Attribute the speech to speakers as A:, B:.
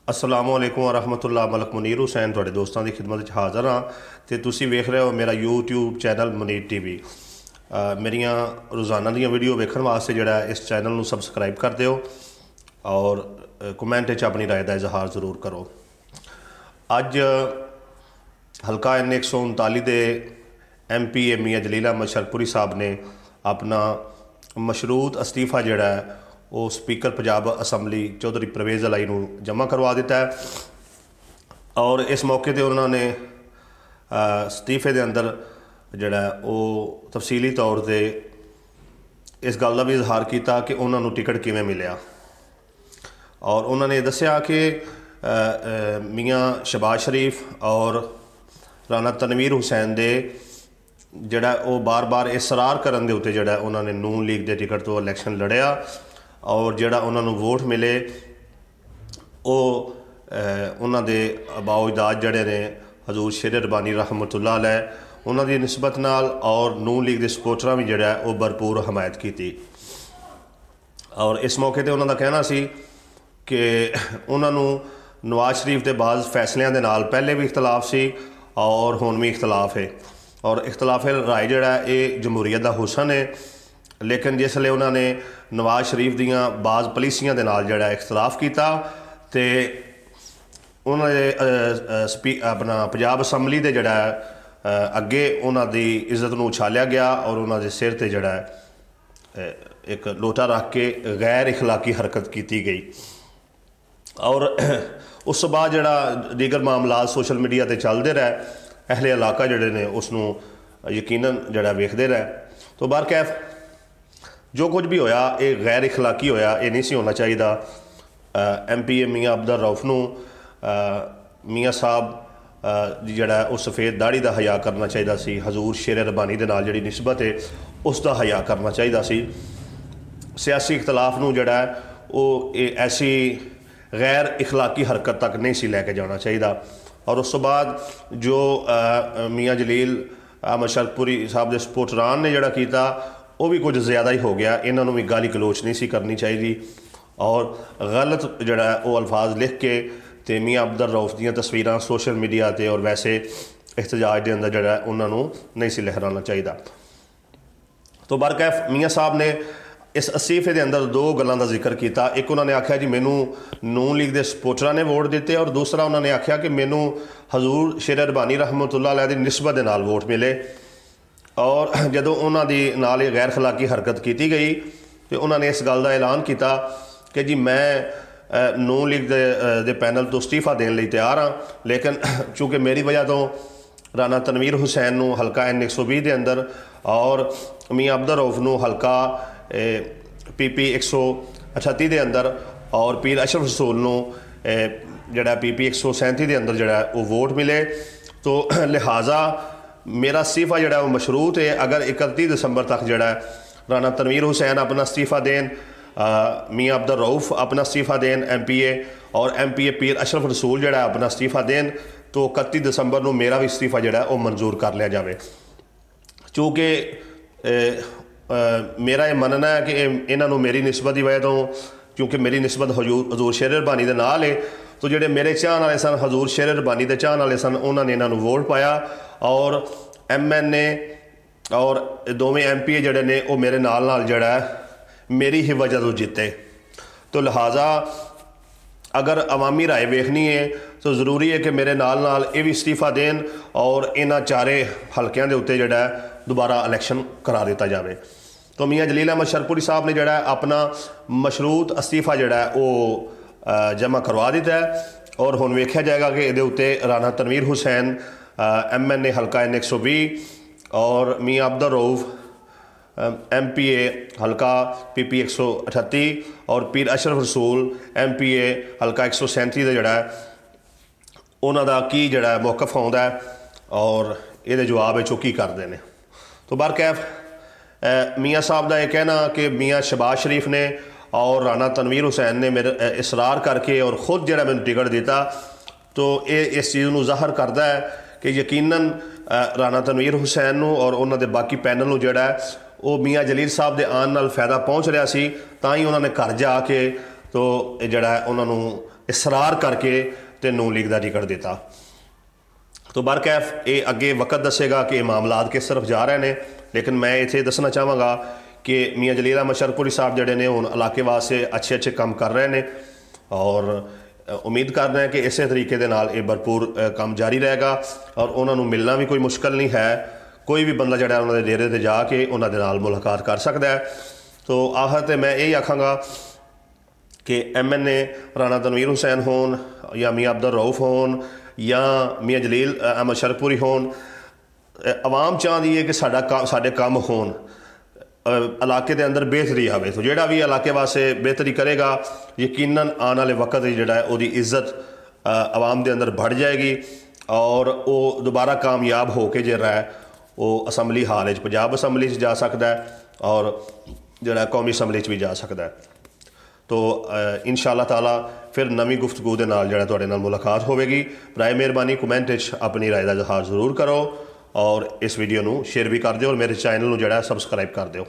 A: अस्सलाम वालेकुम वरहमतुल्लाह। मलक मुनीर हुसैन तुहाडे दोस्तां दी खिदमत च हाज़र हाँ ते तुसीं वेख रहे हो मेरा यूट्यूब चैनल मुनीर टीवी। मेरियां रोज़ाना दियां वीडियो वेखण वास्ते जिहड़ा इस चैनल नूं सबसक्राइब कर दिओ और कमेंट च अपनी राय का इजहार ज़रूर करो। अज हल्का N 139 के MP मियाँ जलील अहमद शरकपुरी साहब ने अपना मशरूत अस्तीफ़ा जिहड़ा है वो स्पीकर पंजाब असैम्बली चौधरी परवेज़ अलाई नूं जमा करवा दिता है। और इस मौके पर उन्होंने अस्तीफे के अंदर जिहड़ा वो तफसीली तौर पर इस गल का भी इजहार किया कि उन्होंने टिकट किवें मिलिया। और उन्होंने दस्सिया कि मियाँ शहबाज शरीफ और राणा तनवीर हुसैन दे जिहड़ा वो बार बार इसरार करन दे उत्ते जिहड़ा उन्होंने नून लीग के टिकट तो इलैक्शन लड़िया और जिहड़ा उन्होंने वोट मिले वो उन्हां दे बाओजदाद जिहड़े ने हजूर शेर रबानी रहमतुल्लाह अलैह उन्हां दी निस्बत नाल और नून लीग के सपोर्टरां भी जिहड़ा वो भरपूर हमायत की। और इस मौके पर उन्हां दा कहना सी कि उन्होंने नवाज शरीफ के बाज़ फैसलों के नाल पहले भी इख्तलाफ सी और हुण भी इख्तलाफ है। और इख्तलाफ राय जिहड़ा ये जमहूरीत का हुसन है, लेकिन जिसले उन्होंने नवाज शरीफ दियाँ बाज़ पॉलिसियां के नाल जिहड़ा इख्तलाफ किया तो उन्होंने अपना पंजाब असैम्बली के जिहड़ा अगे उन्हों की इज्जत नूं उछालिया गया और उन्होंने सिर ते जिहड़ा एक लोटा रख के गैर इखलाकी हरकत की गई। और उस तो बाद जिहड़ा दीगर मामला सोशल मीडिया पर चलते रहे, अहले इलाका जिहड़े ने उसनूं यकीनन जिहड़ा वेखदे रहे। तो बरकैफ जो कुछ भी होया ये गैर इखलाकी होया, ये नहीं सी होना चाहिए। MP मियाँ अब्दुल रऊफ नूं मियाँ साहब जिहड़ा उस सफ़ेद दाढ़ी का हया करना चाहिए सी, हजूर शेर रबानी दे नाल जिहड़ी निस्बत है उसका हया करना चाहिए सी। सियासी इख्तलाफ नूं जिहड़ा वो ऐसी गैर इखलाकी हरकत तक नहीं सी लैके जाना चाहिए। और उस तो बाद जो मियाँ जलील अहमद शरकपुरी साहब के सपोर्टरान ने जिहड़ा कीता वो भी कुछ ज़्यादा ही हो गया। इन्हों भी गाली गलोच नहीं सी करनी चाहिए और गलत जिहड़ा वो अल्फाज लिख के ते मियाँ अब्दुल रऊफ दीयां तस्वीरां सोशल मीडिया पर और वैसे एहतजाज के अंदर जिहड़ा उन्होंने नहीं सी लहराना चाहिए। तो बरकैफ मियाँ साहब ने इस अस्तीफे के अंदर दो गलों का जिक्र किया। एक उन्होंने आख्या जी मैनू नून लीग के सपोर्टरां ने वोट दिते और दूसरा उन्होंने आख्या कि मैनू हजूर शेर रबानी रहमतुल्लाह अलैह की निस्बत के नाल वोट मिले। और जदों उन्होंने नाल ये गैर खलाकी हरकत की गई तो उन्होंने इस गल का ऐलान किया कि जी मैं नून लीग दे पैनल तो इस्तीफा देने लई तैयार हाँ, लेकिन चूँकि मेरी वजह तो राणा तनवीर हुसैन नूं हल्का N 120 के अंदर और मियाँ अब्दुल रऊफ नूं हल्का PP 138 के अंदर और पीर अशरफ रसूल नूं जिहड़ा PP 137 के अंदर जिहड़ा वो वोट मिले। तो लिहाजा मेरा इस्तीफा जिहड़ा वो मशरूत है। अगर 31 दिसंबर तक जिहड़ा राणा तनवीर हुसैन अपना इस्तीफा देन, मियाँ अब्दुल रऊफ अपना इस्तीफा देन MPA और MPA पीर अशरफ रसूल जिहड़ा अपना इस्तीफा देन तो 31 दिसंबर को मेरा भी इस्तीफा जिहड़ा वो मंजूर कर लिया जाए। चूँकि मेरा ये मनना है कि इन्हों मेरी निस्बत की वजह तो, क्योंकि मेरी निस्बत हजूर शेर रबानी के नाल है, तो जोड़े मेरे चाहन वाले सन हजूर शेर रबानी के चाहन वाले सन उन्होंने इन्हों वोट पाया और MNA और दोवें MP जड़े ने वो मेरे नाल जड़ा मेरी ही वजह तो जीते। तो लिहाजा अगर अवामी राय वेखनी है तो ज़रूरी है कि मेरे नाल ये भी इस्तीफा देन और इन्हां चारे हल्कों के उत्ते जड़ा दोबारा इलैक्शन करा दिता जाए। तो मियाँ जलील अहमद शरकपुरी साहब ने जड़ा अपना मशरूत इस्तीफा जड़ा वो जमा करवा दिता है और हुण वेख्या जाएगा कि ये उत्ते राणा तनवीर हुसैन MNA हल्का N 120 और मियाँ अब्दुल रऊफ MPA हल्का PP 138 और पीर अशरफ रसूल MPA हल्का 137 का जड़ा उन्हों का की जड़ा मौकफ आउंदा है और ये जवाब चो की करते हैं। तो बरकैफ मियाँ साहब का यह कहना कि मियाँ शहबाज शरीफ ने और राणा तनवीर हुसैन ने मेरे इसरार करके और खुद जड़ा मैंने टिकट दिता तो ये इस चीज़ को ज़ाहिर करता है कि यकीनन राणा तनवीर हुसैन और उन्होंने बाकी पैनल को जड़ा वो मियाँ जलील साहब के आने नाल फायदा पहुँच रहा सी, तां ही उन्होंने घर जाके तो ਜਿਹੜਾ उन्होंने इसरार करके तो नून लीग का टिकट दिता। तो बरकैफ ये अगे वक्त दसेगा कि मामलात किस तरफ जा रहे हैं, लेकिन मैं इत्थे दसना चाहांगा कि मियाँ जलील अहमद शरपुरी साहब जिहड़े ने हुण इलाके वास्ते अच्छे अच्छे काम कर रहे हैं और उम्मीद कर रहे हैं कि इस तरीके दे नाल ये भरपूर काम जारी रहेगा और उन्होंने मिलना भी कोई मुश्किल नहीं है। कोई भी बंदा जिहड़ा उन्होंने डेरे ते जाके उन्होंने नाल मुलाकात कर सकता है। तो आखिर ते मैं यही आखांगा कि MNA राणा तनवीर हुसैन होन या मियाँ अब्दुल रऊफ होन या मियाँ जलील अहमद शरपुरी होन, आवाम चाहती है कि साडे काम होन, इलाके के अंदर बेहतरी आवे। तो जोड़ा भी इलाके वास्ते बेहतरी करेगा यकीनन आने वाले वक्त जोड़ा है वो इज्जत आवाम के अंदर बढ़ जाएगी और वो दोबारा कामयाब होकर जोड़ा है वो असैम्बली हाल पंजाब असैम्बली जा सकता है और जोड़ा कौमी असैम्बली भी जा सकता है। तो इंशाअल्लाह ताला फिर नवी गुफ्तगू के नाल जोड़ा तुहाडे नाल मुलाकात होगी। बराए मेहरबानी कमेंट अपनी राय का इजहार जरूर करो और इस वीडियो को शेयर भी कर दो और मेरे चैनल को जोड़ा सब्सक्राइब कर दो।